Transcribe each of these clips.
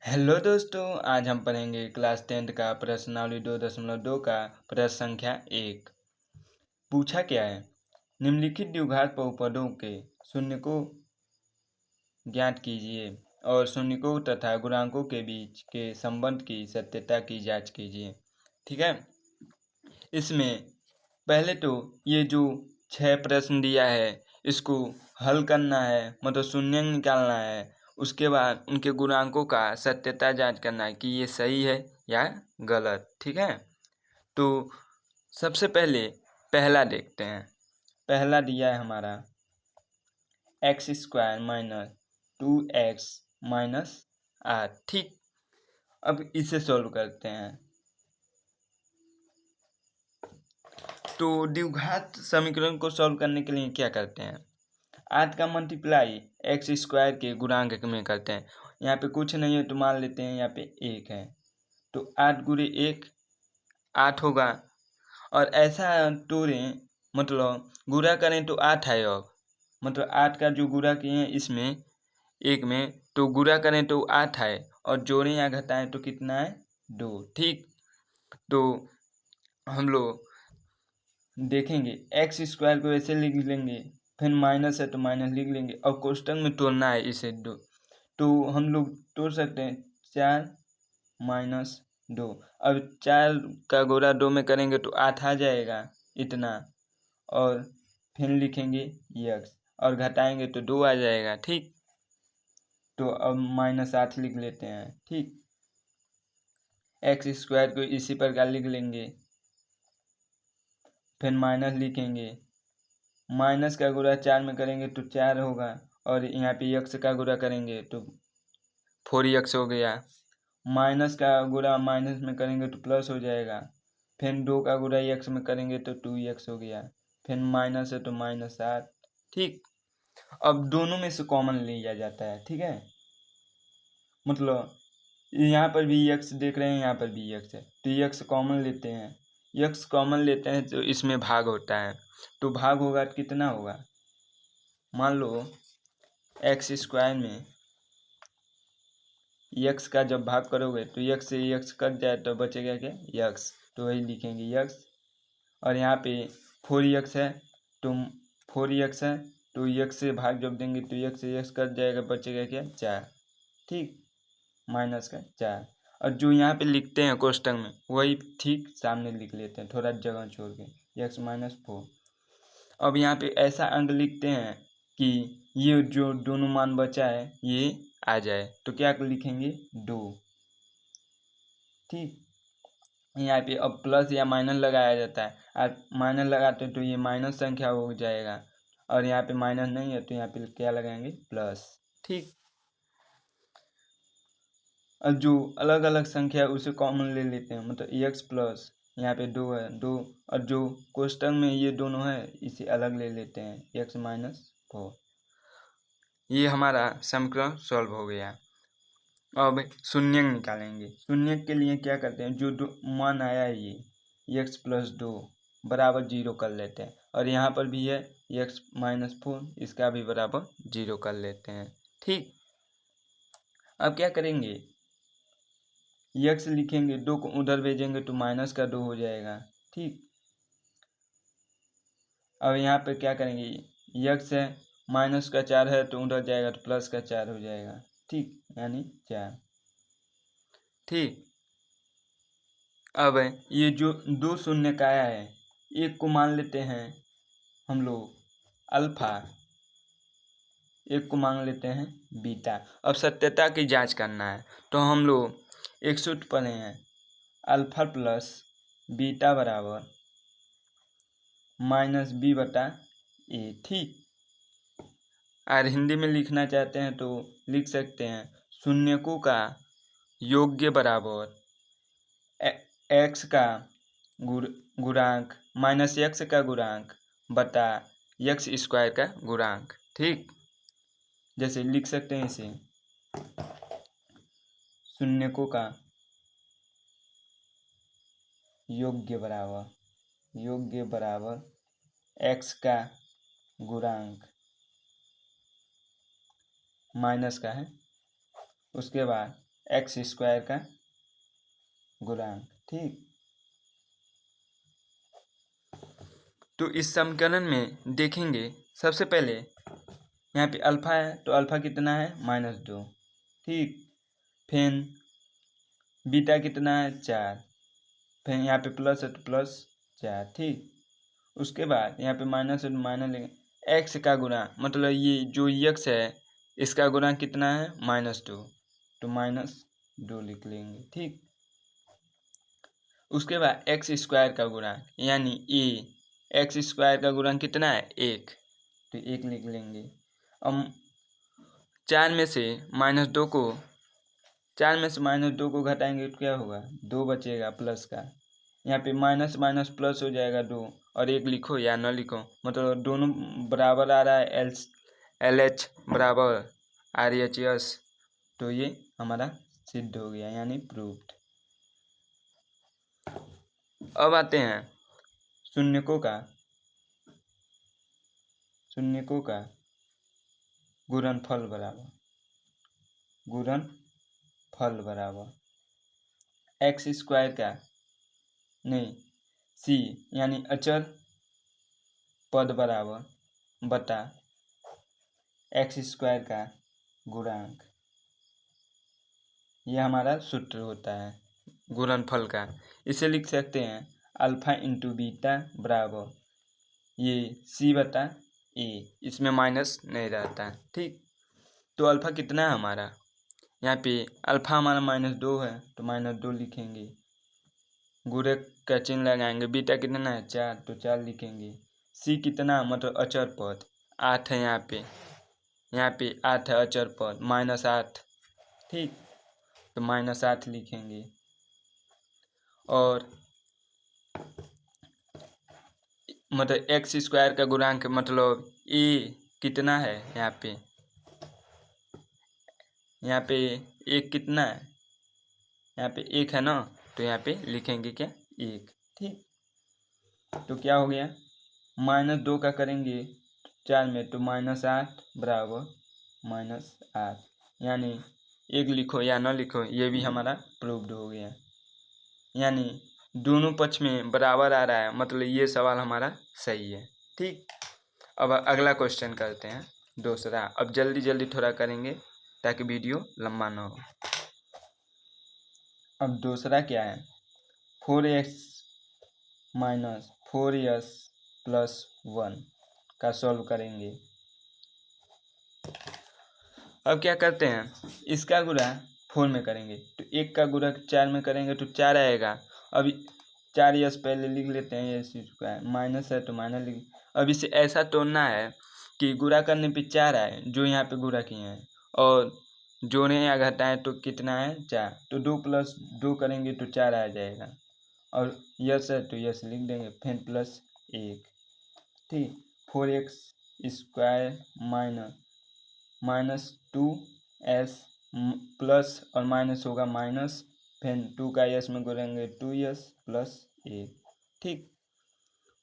Hello दोस्तों, आज हम पढ़ेंगे क्लास 10 का प्रश्नावली 2.2 का प्रश्न संख्या 1। पूछा क्या है, निम्नलिखित द्विघात बहुपदों के शून्य को ज्ञात कीजिए और शून्यकों तथा गुणांकों के बीच के संबंध की सत्यता की जांच कीजिए। ठीक है, इसमें पहले तो ये जो 6 प्रश्न दिया है इसको हल करना है, मतलब शून्य निकालना है। उसके बाद उनके गुणांकों का सत्यता जांच करना है कि ये सही है या गलत। ठीक है, तो सबसे पहले पहला देखते हैं। पहला दिया है हमारा x² माइनस 2x माइनस 8। ठीक, अब इसे सॉल्व करते हैं। तो द्विघात समीकरण को सॉल्व करने के लिए क्या करते हैं, 8 का मल्टीप्लाई x² के गुणांक में करते हैं। यहाँ पे कुछ नहीं है तो मान लेते हैं यहाँ पे 1 है, तो 8 गुणे 1 8 होगा। और ऐसा तोड़ें, मतलब गुणा करें तो 8 है। अब मतलब 8 का जो गुणा किए हैं इसमें 1 में, तो गुणा करें तो 8 है और जोड़ें या घटाएं तो कितना है 2। ठीक, तो हम लोग देखेंगे x² को ऐसे लिख लेंगे, फिर माइनस है तो माइनस लिख लेंगे और कोष्टक में तोड़ना है इसे 2। तो हम लोग तोड़ सकते हैं 4 माइनस 2। अब 4 का गुणा 2 में करेंगे तो 8 आ जाएगा इतना, और फिर लिखेंगे x और घटाएंगे तो 2 आ जाएगा। ठीक, तो अब -8 लिख लेते हैं। ठीक, x² को इसी प्रकार लिख लेंगे, फिर माइनस लिखेंगे। माइनस का गुणा 4 में करेंगे तो 4 होगा, और यहाँ पे x का गुणा करेंगे तो 4x हो गया। माइनस का गुणा माइनस में करेंगे तो प्लस हो जाएगा। फिर 2 का गुणा x में करेंगे तो 2x हो गया। फिर माइनस है तो -8। ठीक, अब दोनों में से कॉमन लिया जाता है। ठीक है, मतलब यहाँ पर भी x देख रहे हैं, यहाँ पर भी x है, तो x कॉमन लेते हैं। x कॉमन लेते हैं तो इसमें भाग होता है, तो भाग होगा तो कितना होगा, मान लो x² में x का जब भाग करोगे तो x से x कट जाए तो बचेगा क्या x, तो वही लिखेंगे x। और यहाँ पे 4x है तो 4x है, तो x से भाग जब देंगे तो x से x कट जाएगा, बचेगा क्या 4। ठीक, माइनस का 4। और जो यहाँ पे लिखते हैं कोष्टक में वही ठीक सामने लिख लेते हैं, थोड़ा जगह छोड़ के x -4। अब यहाँ पे ऐसा अंक लिखते हैं कि ये जो दोनों मान बचा है ये आ जाए, तो क्या लिखेंगे 2। ठीक, यहाँ पे अब प्लस या माइनस लगाया जाता है, और माइनस लगाते तो ये माइनस संख्या हो जाएगा, और यहाँ पे माइनस नहीं है तो यहाँ पे क्या लगाएंगे प्लस। ठीक, और जो अलग अलग संख्या है उसे कॉमन ले लेते हैं, मतलब x प्लस यहाँ पे 2 है 2, और जो कोष्टक में ये दोनों है इसे अलग ले लेते हैं x -4। ये हमारा समीकरण सॉल्व हो गया। अब शून्य निकालेंगे। शून्य के लिए क्या करते हैं, जो मान आया है ये x + 2 बराबर 0 कर लेते हैं, और यहाँ पर भी है x -4, इसका भी बराबर 0 कर लेते हैं। ठीक, अब क्या करेंगे, x लिखेंगे, 2 को उधर भेजेंगे तो -2 हो जाएगा। ठीक, अब यहाँ पे क्या करेंगे, x है -4 है तो उधर जाएगा तो +4 हो जाएगा। ठीक, यानी 4। ठीक, अब ये जो 2 शून्य का आया है, एक को मान लेते हैं हम लोग अल्फा, एक को मान लेते हैं बीटा। अब सत्यता की जांच करना है, तो हम लोग एक सूत्र पढ़े हैं, अल्फा प्लस बीटा बराबर -b/a। ठीक, और हिंदी में लिखना चाहते हैं तो लिख सकते हैं, शून्यकों का योग्य बराबर x का गुणांक -x का गुणांक बटा x² का गुणांक। ठीक, जैसे लिख सकते हैं इसे, शून्यकों का योग्य बराबर x का गुणांक माइनस का है, उसके बाद एक्स स्क्वायर का गुणांक। ठीक, तो इस समीकरण में देखेंगे सबसे पहले यहाँ पे अल्फा है, तो अल्फा कितना है -2। ठीक, फिर बीटा कितना है 4, फिर यहाँ पे प्लस है तो +4। ठीक, उसके बाद यहाँ पे माइनस है तो माइनस लेंगे। एक्स का गुणा मतलब ये जो एक्स है इसका गुणा कितना है -2, तो -2 लिख लेंगे। ठीक, उसके बाद एक्स स्क्वायर का गुणांक यानी एक्स स्क्वायर का गुणांक कितना है 1, तो 1 लिख लेंगे। अब 4 में से -2 को घटाएंगे तो क्या होगा 2 बचेगा प्लस का। यहाँ पे माइनस माइनस प्लस हो जाएगा 2, और 1 लिखो या न लिखो, मतलब दोनों बराबर आ रहा है, LH बराबर RHS, तो ये हमारा सिद्ध हो गया यानी प्रूव्ड। अब आते हैं शून्यकों का गुणनफल बराबर एक्स स्क्वायर का नहीं सी यानी अचर पद बराबर बटा एक्स स्क्वायर का गुणांक, यह हमारा सूत्र होता है गुणनफल का। इसे लिख सकते हैं अल्फा इंटू बीटा बराबर ये सी बटा ए, इसमें माइनस नहीं रहता। ठीक, तो अल्फा कितना है हमारा, यहाँ पे अल्फा हमारा -2 है तो -2 लिखेंगे, गुणे का चिन्ह लगाएंगे। बीटा कितना है 4, तो 4 लिखेंगे। सी कितना मतलब अचर पद 8 है, यहाँ पे 8 है अचर पद -8। ठीक, तो -8 लिखेंगे। और मतलब एक्स स्क्वायर का गुणांक मतलब ए कितना है, यहाँ पे एक कितना है, यहाँ पे 1 है ना, तो यहाँ पे लिखेंगे क्या 1। ठीक, तो क्या हो गया -2 का करेंगे 4 में तो -8 बराबर -8, यानी 1 लिखो या न लिखो ये भी हमारा प्रूव्ड हो गया, यानी दोनों पक्ष में बराबर आ रहा है, मतलब ये सवाल हमारा सही है। ठीक, अब अगला क्वेश्चन करते हैं दूसरा। अब जल्दी जल्दी थोड़ा करेंगे ताकि वीडियो लंबा ना हो। अब दूसरा क्या है 4x - 4s + 1 का सॉल्व करेंगे। अब क्या करते हैं इसका गुणा 4 में करेंगे तो 1 का गुणा 4 में करेंगे तो 4 आएगा। अब 4s पहले लिख लेते हैं, ये चीज का है माइनस है तो माइनस लिख। अब इसे ऐसा तोड़ना है कि गुणा करने पे 4 आए, जो यहाँ पे गुणा किए हैं, और जोड़े या घटाएं तो कितना है 4, तो 2 + 2 करेंगे तो 4 आ जाएगा, और यस है तो यस लिख देंगे, फिर +1। ठीक, 4x स्क्वायर -2s प्लस और माइनस होगा माइनस, फिर 2 का s में गुणेंगे 2s + 1। ठीक,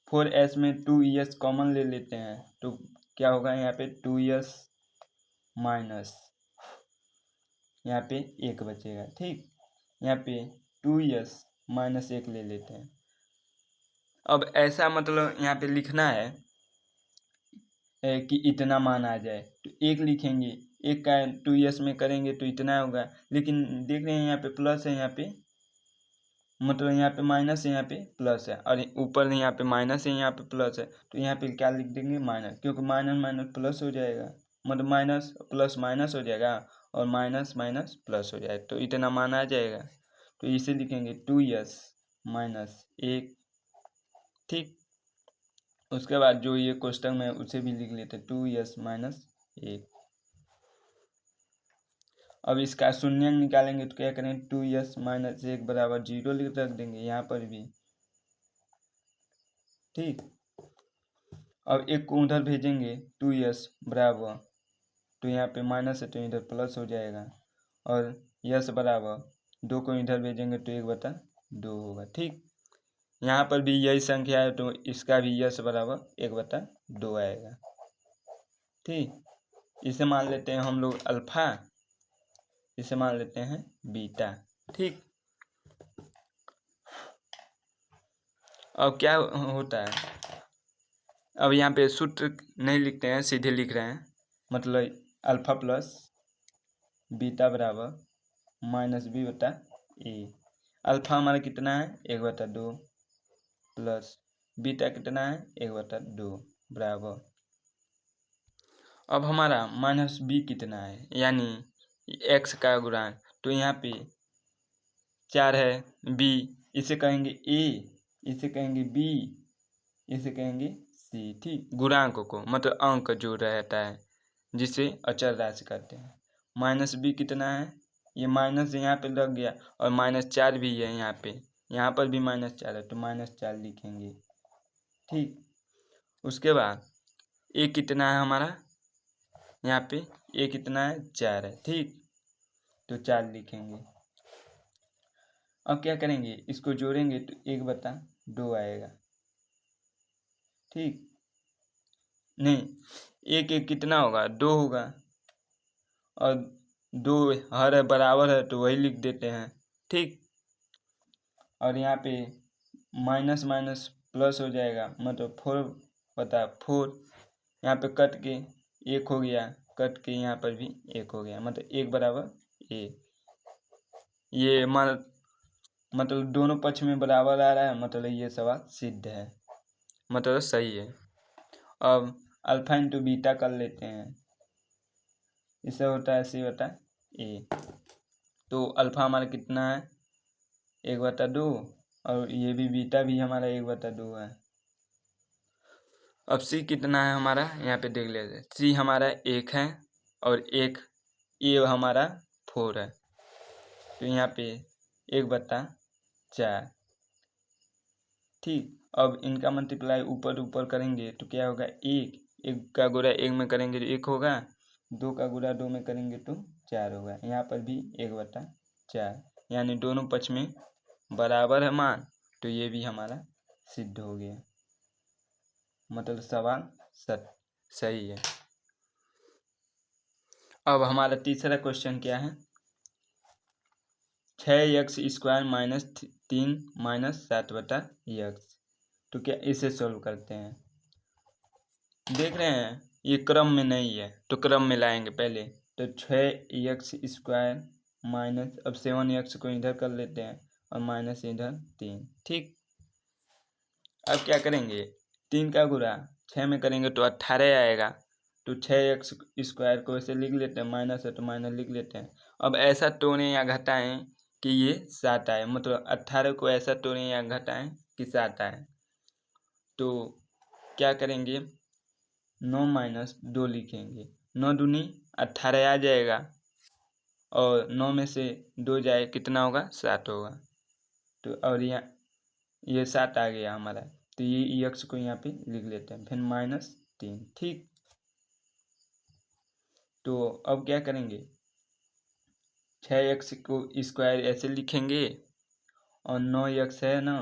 4s में 2s कॉमन ले लेते हैं तो क्या होगा यहाँ पे 2s माइनस, यहाँ पे 1 बचेगा। ठीक, यहाँ पे 2s - 1 ले लेते हैं। अब ऐसा मतलब यहाँ पे लिखना है कि इतना मान आ जाए तो 1 लिखेंगे, 1 का 2s में करेंगे तो इतना होगा, लेकिन देख रहे हैं यहाँ पे प्लस है, यहाँ पे मतलब यहाँ पे माइनस है, यहाँ पे प्लस है, और ऊपर यहाँ पे माइनस है, यहाँ पे प्लस है, तो यहाँ पे क्या लिख देंगे माइनस, क्योंकि माइनस माइनस प्लस हो जाएगा, मतलब माइनस प्लस माइनस हो जाएगा और माइनस माइनस प्लस हो जाएगा, तो इतना मान आ जाएगा, तो इसे लिखेंगे 2s - 1। ठीक, उसके बाद जो ये क्वेश्चन में उसे भी लिख लेते 2s - 1। अब इसका शून्य निकालेंगे तो क्या करें 2s - 1 बराबर 0 रख देंगे यहाँ पर भी। ठीक, अब 1 को उधर भेजेंगे 2s बराबर, तो यहाँ पे माइनस है तो इधर प्लस हो जाएगा, और यस बराबर 2 को इधर भेजेंगे तो 1/2 होगा। ठीक, यहाँ पर भी यही संख्या है तो इसका भी यस बराबर 1/2 आएगा। ठीक, इसे मान लेते हैं हम लोग अल्फा, इसे मान लेते हैं बीटा। ठीक, अब क्या होता है, अब यहाँ पे सूत्र नहीं लिखते हैं, सीधे लिख रहे हैं, मतलब अल्फा प्लस बीटा बराबर माइनस बी बटा ए। अल्फा हमारा कितना है 1/2 प्लस बीटा कितना है 1/2 बराबर, अब हमारा माइनस बी कितना है यानी एक्स का गुणांक, तो यहाँ पे 4 है, बी इसे कहेंगे ए, इसे कहेंगे बी, इसे कहेंगे सी। ठीक, गुणांक को मतलब अंक जो रहता है जिसे अचर राशि कहते हैं। माइनस बी कितना है, ये माइनस यहाँ पे लग गया और -4 भी है यहाँ पे, यहाँ पर भी -4 है तो -4 लिखेंगे। ठीक, उसके बाद ए कितना है हमारा, यहाँ पे ए कितना है 4 है। ठीक, तो 4 लिखेंगे। अब क्या करेंगे, इसको जोड़ेंगे तो 1/2 आएगा। ठीक, नहीं, एक एक कितना होगा 2 होगा, और 2 हर है बराबर है तो वही लिख देते हैं। ठीक, और यहाँ पे माइनस माइनस प्लस हो जाएगा, मतलब 4/4, यहाँ पे कट के 1 हो गया, कट के यहाँ पर भी 1 हो गया, मतलब 1 बराबर ए। ये मतलब दोनों पक्ष में बराबर आ रहा है, मतलब ये सवाल सिद्ध है, मतलब सही है। अब अल्फा इंटू बीटा कर लेते हैं, इससे होता है सी बटा ए। तो अल्फा हमारा कितना है 1/2, और ये भी बीटा भी हमारा 1/2 है। अब सी कितना है हमारा, यहाँ पे देख लेते हैं, सी हमारा 1 है और एक ए हमारा 4 है, तो यहाँ पे 1/4। ठीक, अब इनका मल्टीप्लाई ऊपर ऊपर करेंगे तो क्या होगा, 1 का गुणा 1 में करेंगे तो 1 होगा, 2 का गुणा 2 में करेंगे तो 4 होगा, यहाँ पर भी 1/4, यानी दोनों पक्ष में बराबर है मान, तो ये भी हमारा सिद्ध हो गया, मतलब सवाल सही है। अब हमारा तीसरा क्वेश्चन क्या है, 6x² - 3 - 7/x, तो क्या इसे सॉल्व करते हैं। देख रहे हैं ये क्रम में नहीं है तो क्रम में लाएंगे पहले, तो 6x² माइनस, अब 7x को इधर कर लेते हैं और माइनस इधर 3। ठीक, अब क्या करेंगे, 3 का गुणा 6 में करेंगे तो 18 आएगा, तो 6x² को ऐसे लिख लेते हैं, माइनस है तो माइनस लिख लेते हैं। अब ऐसा तोड़ें या घटाएं कि ये 7 आए, मतलब 18 को ऐसा तोड़ें या घटाएं कि 7 आए, तो क्या करेंगे 9 - 2 लिखेंगे, 9 दूनी 18 आ जाएगा, और 9 में से 2 जाए कितना होगा 7 होगा, तो और यहाँ ये 7 आ गया हमारा, तो ये x को यहाँ पे लिख लेते हैं, फिर -3। ठीक, तो अब क्या करेंगे, 6x को स्क्वायर ऐसे लिखेंगे और 9x है ना,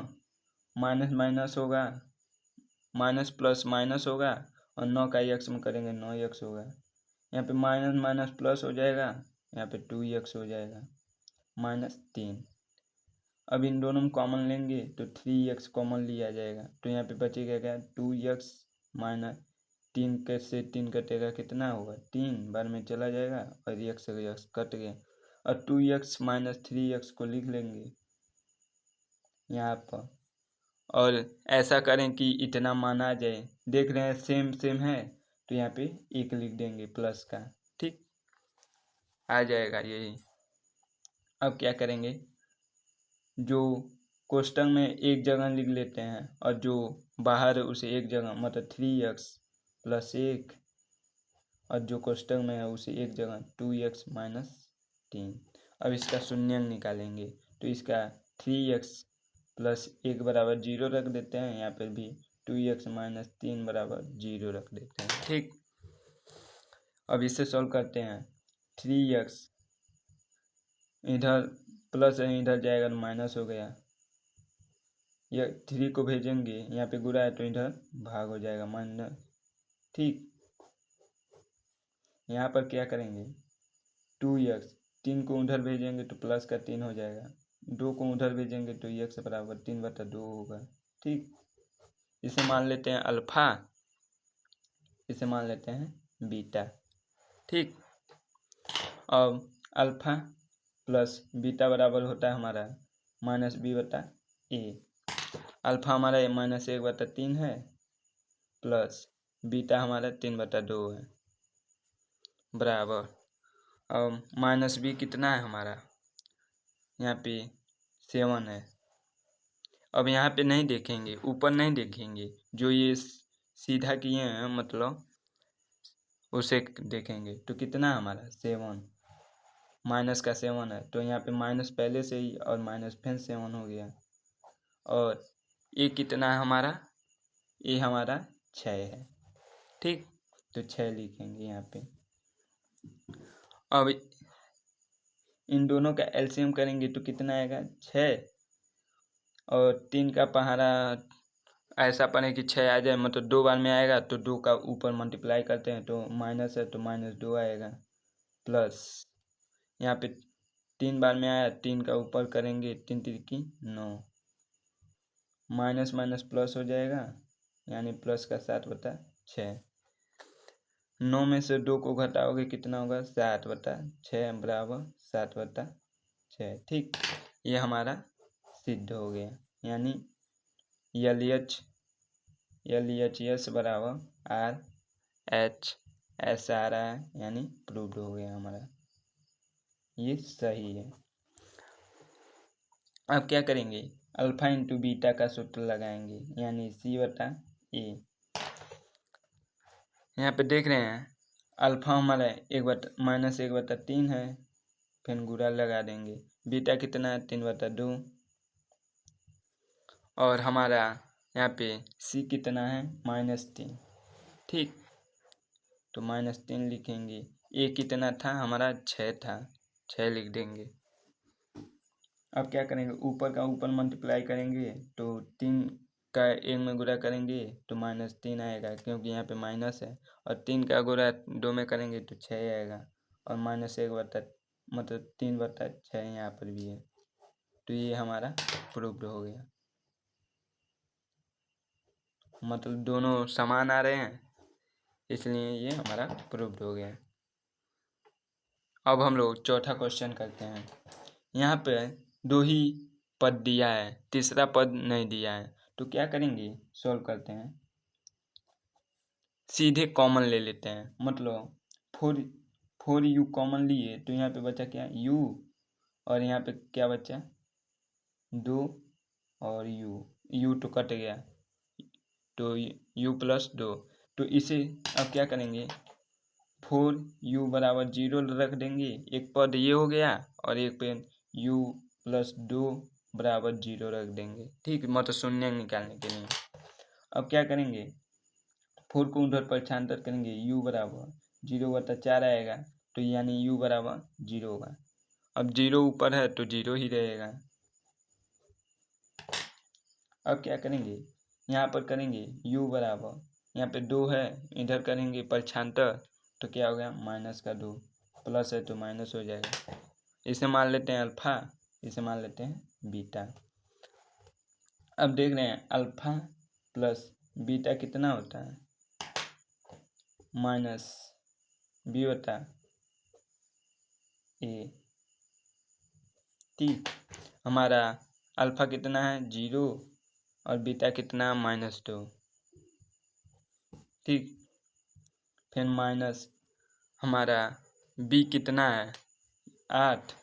माइनस माइनस होगा, माइनस प्लस माइनस होगा, और 9 का x में करेंगे 9x होगा, यहाँ पे माइनस माइनस प्लस हो जाएगा, यहाँ पे 2x हो जाएगा, -3। अब इन दोनों में कॉमन लेंगे तो 3x कॉमन लिया जाएगा, तो यहाँ पे बचेगा क्या 2x माइनस 3 के से 3 कटेगा, कितना होगा 3 बार में चला जाएगा, और x से x कट गया, और 2x - 3x को लिख लेंगे यहाँ पर, और ऐसा करें कि इतना मान आ जाए। देख रहे हैं सेम सेम है तो यहाँ पे 1 लिख देंगे प्लस का। ठीक, आ जाएगा यही। अब क्या करेंगे, जो कोष्टक में एक जगह लिख लेते हैं और जो बाहर है उसे एक जगह, मतलब 3x + 1, और जो कोष्टक में है उसे एक जगह 2x - 3। अब इसका शून्यंक निकालेंगे तो इसका 3x + 1 = 0 रख देते हैं, यहाँ पर भी 2x - 3 = 0 रख देते हैं। ठीक, अब इसे सॉल्व करते हैं, 3x इधर प्लस है, इधर जाएगा तो माइनस हो गया, यह 3 को भेजेंगे, यहाँ पे गुणा है तो इधर भाग हो जाएगा माइनस। ठीक, यहाँ पर क्या करेंगे 2x 3 को उधर भेजेंगे तो प्लस का 3 हो जाएगा, 2 को उधर भेजेंगे तो x बराबर 3/2 होगा। ठीक, इसे मान लेते हैं अल्फा, इसे मान लेते हैं बीटा। ठीक, अब अल्फा प्लस बीटा बराबर होता है हमारा -b/a। अल्फा हमारा -1/3 है प्लस बीटा हमारा 3/2 है बराबर। अब -b कितना है हमारा, यहाँ पे 7 है। अब यहाँ पे नहीं देखेंगे, ऊपर नहीं देखेंगे, जो ये सीधा किए हैं मतलब उसे देखेंगे। तो कितना हमारा 7, माइनस का 7 है, तो यहाँ पे माइनस पहले से ही और माइनस फिर 7 हो गया। और ये कितना है हमारा, ये हमारा 6 है। ठीक, तो 6 लिखेंगे यहाँ पे। अब इन दोनों का एलसीएम करेंगे तो कितना आएगा 6, और 3 का पहाड़ा ऐसा पढ़े कि 6 आ जाए, मतलब 2 बार में आएगा तो 2 का ऊपर मल्टीप्लाई करते हैं तो माइनस है तो -2 आएगा, प्लस यहाँ पे 3 बार में आया, 3 का ऊपर करेंगे 3 तिरकी 9, माइनस माइनस प्लस हो जाएगा, यानी प्लस का 7/6। 9 में से 2 को घटाओगे कितना होगा 7/6 बराबर 7/6। ठीक, ये हमारा सिद्ध हो गया, यानी LHS बराबर RH आ रहा है, यानी प्रूव्ड हो गया हमारा, ये सही है। अब क्या करेंगे, अल्फा इंटू बीटा का सूत्र लगाएंगे, यानी C/A। यहाँ पे देख रहे हैं अल्फा हमारा -1/3 है, फिर गुणा लगा देंगे, बीटा कितना है 3/2, और हमारा यहाँ पे C कितना है -3। ठीक, तो -3 लिखेंगे। A कितना था हमारा 6 था, 6 लिख देंगे। अब क्या करेंगे, ऊपर का ऊपर मल्टीप्लाई करेंगे तो 3 का 1 में गुणा करेंगे तो -3 आएगा, क्योंकि यहाँ पे माइनस है, और 3 का गुणा 2 में करेंगे तो 6 आएगा, और मतलब 3/6 यहाँ पर भी है, तो ये हमारा प्रूव्ड हो गया, मतलब दोनों समान आ रहे हैं, इसलिए ये हमारा प्रूव्ड हो गया। अब हम लोग चौथा क्वेश्चन करते हैं। यहाँ पे 2 ही पद दिया है, तीसरा पद नहीं दिया है, तो क्या करेंगे, सॉल्व करते हैं, सीधे कॉमन ले लेते हैं। मतलब 4u कॉमन लिए तो यहाँ पे बचा क्या u, और यहाँ पे क्या बचा 2 और u तो कट गया, तो u + 2, तो इसे अब क्या करेंगे 4u बराबर 0 रख देंगे, एक पद ये हो गया, और एक पे u + 2 बराबर 0 रख देंगे। ठीक, मतलब शून्य निकालने के लिए। अब क्या करेंगे, 4 को उधर पक्षांतर करेंगे, u बराबर 0/4 आएगा, तो यानी u बराबर 0 होगा। अब 0 ऊपर है तो 0 ही रहेगा। अब क्या करेंगे, यहाँ पर करेंगे u बराबर, यहाँ पे 2 है, इधर करेंगे पक्षांतर तो क्या हो गया -2, प्लस है तो माइनस हो जाएगा। इसे मान लेते हैं अल्फा, इसे मान लेते हैं बीटा। अब देख रहे हैं अल्फा प्लस बीटा कितना होता है -b/a। ठीक, हमारा अल्फा कितना है 0 और बीटा कितना -2। ठीक, फिर माइनस हमारा b कितना है 8,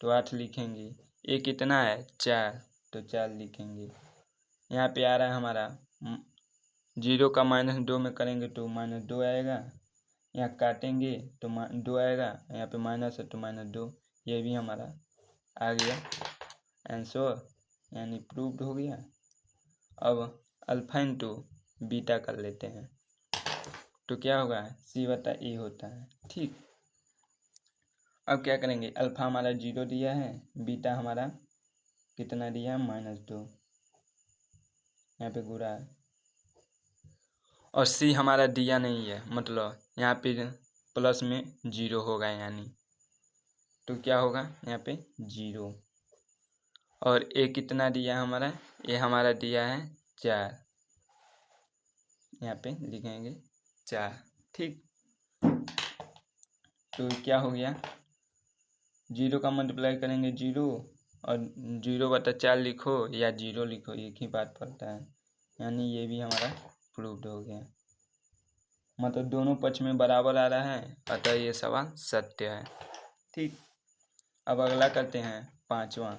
तो 8 लिखेंगे, a कितना है 4, तो 4 लिखेंगे। यहाँ पे आ रहा है हमारा 0 का -2 में करेंगे तो -2 आएगा, यहाँ काटेंगे तो 2 आएगा, यहाँ पे माइनस है तो -2, ये भी हमारा आ गया आंसर, यानी प्रूव्ड हो गया। अब अल्फा इंटू बीटा कर लेते हैं, तो क्या होगा C/A होता है। ठीक, अब क्या करेंगे, अल्फा हमारा 0 दिया है, बीटा हमारा कितना दिया है -2, यहाँ पे गुणा है, और C हमारा दिया नहीं है, मतलब यहाँ पे प्लस में 0 होगा, यानी तो क्या होगा यहाँ पे 0। और ए कितना दिया हमारा, ये हमारा दिया है 4, यहाँ पे लिखेंगे 4। ठीक, तो क्या हो गया, 0 का मल्टीप्लाई करेंगे 0 और 0/4 लिखो या 0 लिखो, एक ही बात पड़ता है। यानी ये भी हमारा प्रूव्ड हो गया, मतलब दोनों पक्ष में बराबर आ रहा है, अतः ये सवाल सत्य है। ठीक, अब अगला करते हैं पांचवा।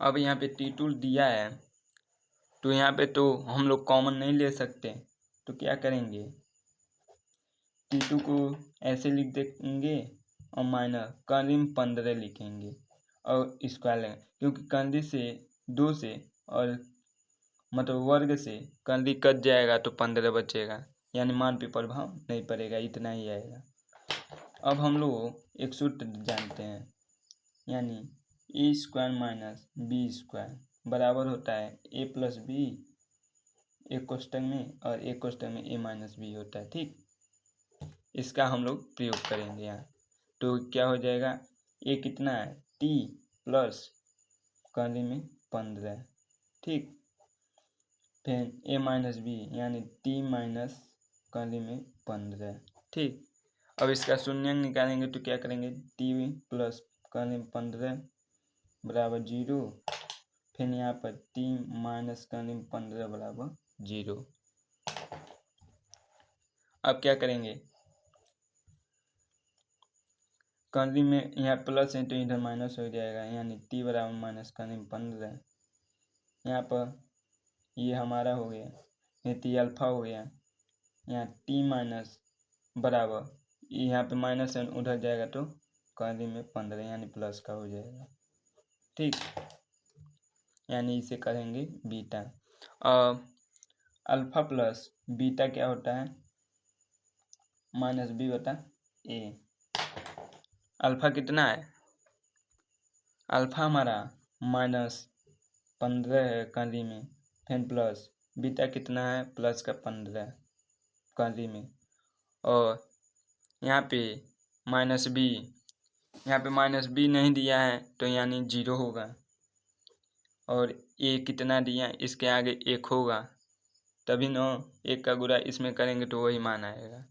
अब यहाँ पे T2 दिया है, तो यहाँ पे तो हम लोग कॉमन नहीं ले सकते, तो क्या करेंगे, T2 को ऐसे लिख देंगे और माइनस कर्ली में 15 लिखेंगे और स्क्वायर लेंगे, क्योंकि कर्ली से 2 से और मतलब वर्ग से कर्ली कट जाएगा तो 15 बचेगा, यानी मान पे प्रभाव नहीं पड़ेगा, इतना ही आएगा। अब हम लोग एक सूत्र जानते हैं, यानी A² माइनस B² बराबर होता है A प्लस बी एक कोष्टक में और एक कोष्टक में A माइनस बी होता है। ठीक, इसका हम लोग प्रयोग करेंगे यहाँ, तो क्या हो जाएगा, A कितना है T प्लस कर्ली में 15। ठीक, फिर A माइनस बी यानी T माइनस कर्ली में 15। ठीक, अब इसका शून्यंक निकालेंगे तो क्या करेंगे, T प्लस कर्ली में 15 बराबर 0, फिर यहाँ पर T माइनस कर्ली में 15 बराबर 0। अब क्या करेंगे, कर्ली में यहाँ प्लस है तो इधर माइनस हो जाएगा, यानी T बराबर माइनस कर्ली में 15। यहाँ पर ये हमारा हो गया, ये T अल्फा हो गया, यहाँ T माइनस बराबर यहाँ पे माइनस है उधर जाएगा तो कर्ली में 15 यानी प्लस का हो जाएगा। ठीक, यानी इसे कहेंगे बीटा। अल्फा प्लस बीटा क्या होता है, -b/a। अल्फा कितना है, अल्फा हमारा -15 है कर्ली में, फिर प्लस बीटा कितना है +15 कर्ली में, और यहाँ पे -b, यहाँ पे -b नहीं दिया है तो यानी 0 होगा, और a कितना दिया इसके आगे 1 होगा, तभी न 1 का गुणा इसमें करेंगे तो वही मान आएगा।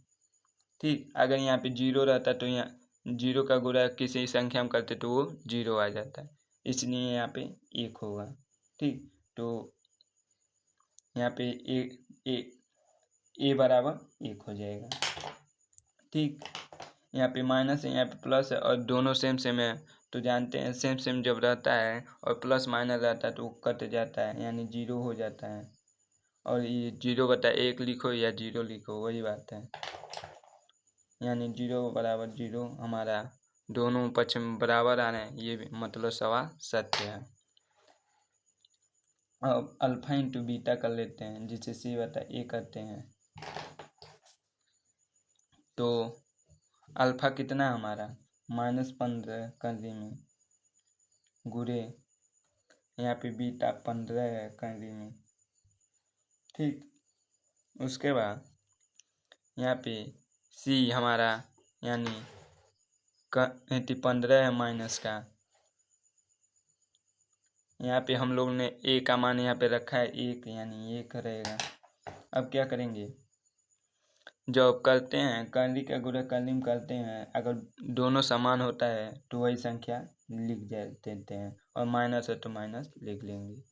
ठीक, अगर यहाँ पे 0 रहता तो यहाँ 0 का गुणा किसी संख्या में करते तो वो 0 आ जाता है, इसलिए यहाँ पे 1 होगा। ठीक, तो यहाँ पे ए बराबर 1 हो जाएगा। ठीक, यहाँ पे माइनस है यहाँ पे प्लस है और दोनों सेम सेम है, तो जानते हैं सेम सेम जब रहता है और प्लस माइनस रहता है तो कट जाता है, यानी 0 हो जाता है। और ये 0/1 लिखो या 0 लिखो वही बात है, यानी 0 बराबर 0 हमारा दोनों पक्ष में बराबर आ रहे हैं, ये भी मतलब सवाल सत्य है। अब अल्फा इंटू बीटा कर लेते हैं, जिसे C/A करते हैं, तो अल्फा कितना हमारा -15 कर्ली में गुणे यहाँ पे बीटा 15 है कर्ली में। ठीक, उसके बाद यहाँ पे C हमारा यानी 15 है माइनस का, यहाँ पे हम लोग ने A का मान यहाँ पे रखा है 1, यानी 1 रहेगा। अब क्या करेंगे, जब करते हैं कर्ली का गुणा कर्ली में करते हैं, अगर दोनों समान होता है तो वही संख्या लिख देते हैं, और माइनस है तो माइनस लिख लेंगे,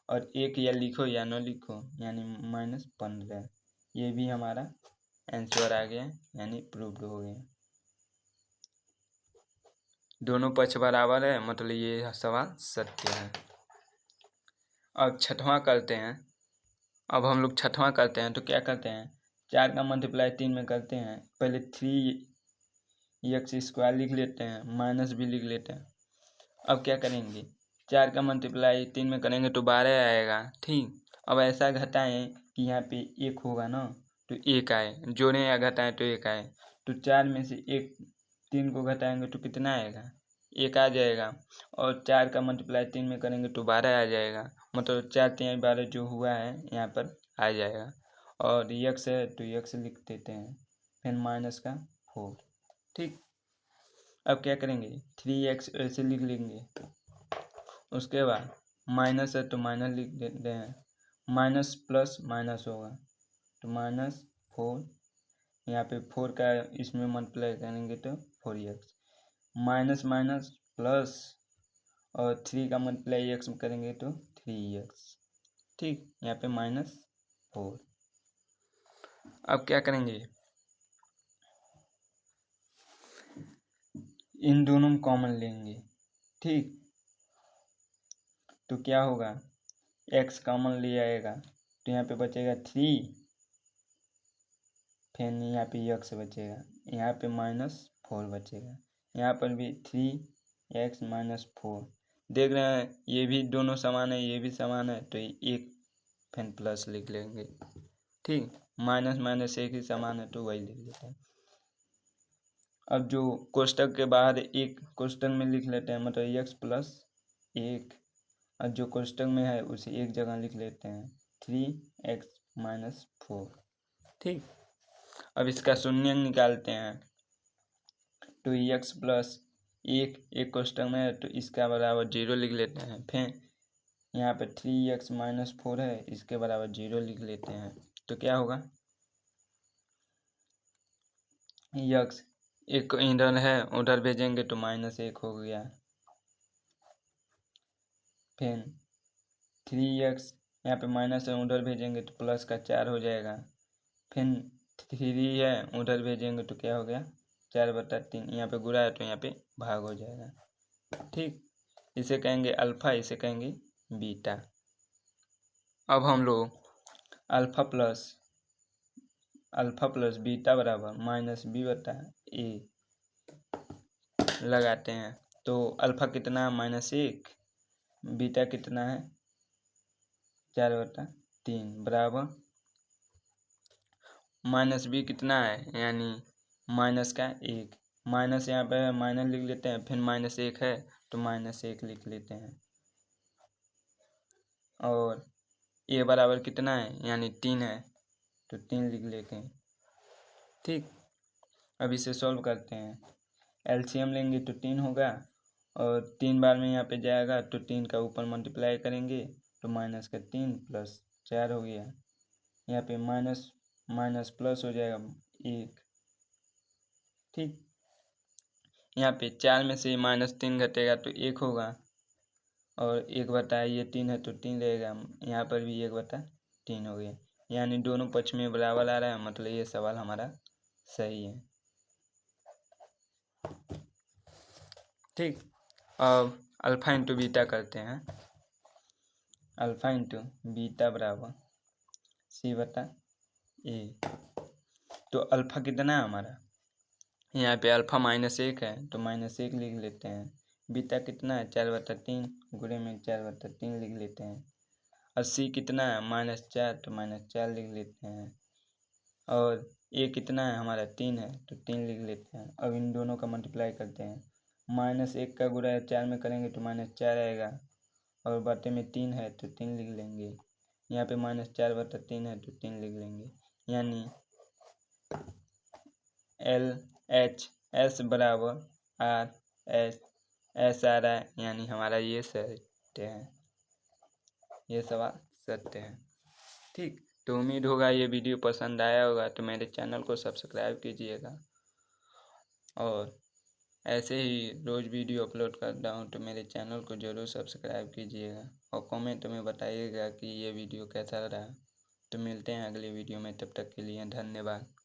और 1 या लिखो या न लिखो, यानी -15। ये भी हमारा आंसर आ गया, यानी प्रूव्ड हो गया, दोनों पक्ष बराबर है, मतलब ये सवाल सत्य है। अब छठवां करते हैं, अब हम लोग छठवां करते हैं तो क्या करते हैं, 4 का मल्टीप्लाई 3 में करते हैं, पहले 3x² लिख लेते हैं, माइनस भी लिख लेते हैं। अब क्या करेंगे, 4 का मल्टीप्लाई 3 में करेंगे तो 12 आएगा। ठीक, अब ऐसा घटाएं कि यहाँ पे 1 होगा ना, तो 1 आए, जोड़ें या घटाएं तो 1 आए, तो 4 में से 1 3 को घटाएंगे तो कितना आएगा, 1 आ जाएगा, और 4 का मल्टीप्लाई 3 में करेंगे तो 12 आ जाएगा, मतलब 4 3 12 जो हुआ है यहाँ पर आ जाएगा। और x है तो x लिख देते हैं, फिर माइनस का 4। ठीक, अब क्या करेंगे 3x ऐसे लिख लेंगे। उसके बाद माइनस है तो माइनस लिख देते हैं, माइनस प्लस माइनस होगा तो -4, यहाँ पे 4 का इसमें मल्टीप्लाई करेंगे तो 4x, माइनस माइनस प्लस और 3 का मल्टीप्लाई x में करेंगे तो 3x। ठीक, यहाँ पे -4। अब क्या करेंगे इन दोनों में कॉमन लेंगे। ठीक, तो क्या होगा x कॉमन ले आएगा तो यहाँ पे बचेगा 3, फिर यहाँ पे x बचेगा, यहाँ पे -4 बचेगा, यहाँ पर भी 3x -4। देख रहे हैं ये भी दोनों समान है, ये भी समान है, तो एक फिर प्लस लिख लेंगे। ठीक, माइनस माइनस एक ही समान है तो वही लिख लेते हैं। अब जो कोष्टक के बाहर एक कोष्टक में लिख लेते हैं, मतलब x प्लस 1, और जो कोष्टक में है उसे एक जगह लिख लेते हैं 3x -4। ठीक, अब इसका शून्य निकालते हैं तो x प्लस 1 एक कोष्टक में है तो इसका बराबर 0 लिख लेते हैं। फिर यहाँ पे 3x -4 है, इसके बराबर 0 लिख लेते हैं तो क्या होगा x एक इधर है उधर भेजेंगे तो -1 हो गया, फिर 3x यहाँ पे माइनस है उधर भेजेंगे तो प्लस का 4 हो जाएगा, फिर 3 है उधर भेजेंगे तो क्या हो गया 4/3, यहाँ पे गुणा है तो यहाँ पे भाग हो जाएगा। ठीक, इसे कहेंगे अल्फा, इसे कहेंगे बीटा। अब हम लोग अल्फा प्लस बीटा बराबर -b/a लगाते हैं तो अल्फा कितना है -1, बीटा कितना है 4/3 बराबर -b कितना है यानी -1, माइनस यहाँ पे माइनस लिख लेते हैं, फिर -1 है तो -1 लिख लेते हैं, और a बराबर कितना है यानी 3 है तो 3 लिख लेते हैं। ठीक, अब इसे सॉल्व करते हैं, एलसीएम लेंगे तो 3 होगा और 3 बार में यहाँ पे जाएगा तो 3 का ऊपर मल्टीप्लाई करेंगे तो -3 प्लस 4 हो गया, यहाँ पे माइनस माइनस प्लस हो जाएगा 1। ठीक, यहाँ पे 4 में से -3 घटेगा तो 1 होगा, और 1/, ये 3 है तो 3 रहेगा, यहाँ पर भी 1/3 हो गया, यानी दोनों पक्ष में बराबर आ रहा है, मतलब ये सवाल हमारा सही है। ठीक, अब अल्फा इंटू बीटा करते हैं, अल्फा इंटू बीटा बराबर c/a। तो अल्फा कितना है हमारा, यहाँ पे अल्फा -1 है तो -1 लिख लेते हैं, बीटा कितना है 4/3 गुणे में 4/3 लिख लेते हैं, और c कितना है -4 तो -4 लिख लेते हैं, और a कितना है हमारा 3 है तो 3 लिख लेते हैं। अब इन दोनों का मल्टीप्लाई करते हैं, -1 का गुणा 4 में करेंगे तो -4 आएगा, और बटे में 3 है तो 3 लिख लेंगे, यहाँ पे -4/3 है तो 3 लिख लेंगे, यानी LHS बराबर RHS आ रहा है, यानी हमारा ये सत्य है, ये सवाल सत्य है। ठीक, तो उम्मीद होगा ये वीडियो पसंद आया होगा, तो मेरे चैनल को सब्सक्राइब कीजिएगा, और ऐसे ही रोज़ वीडियो अपलोड करता हूँ तो मेरे चैनल को ज़रूर सब्सक्राइब कीजिएगा, और कमेंट में बताइएगा कि ये वीडियो कैसा रहा। तो मिलते हैं अगले वीडियो में, तब तक के लिए धन्यवाद।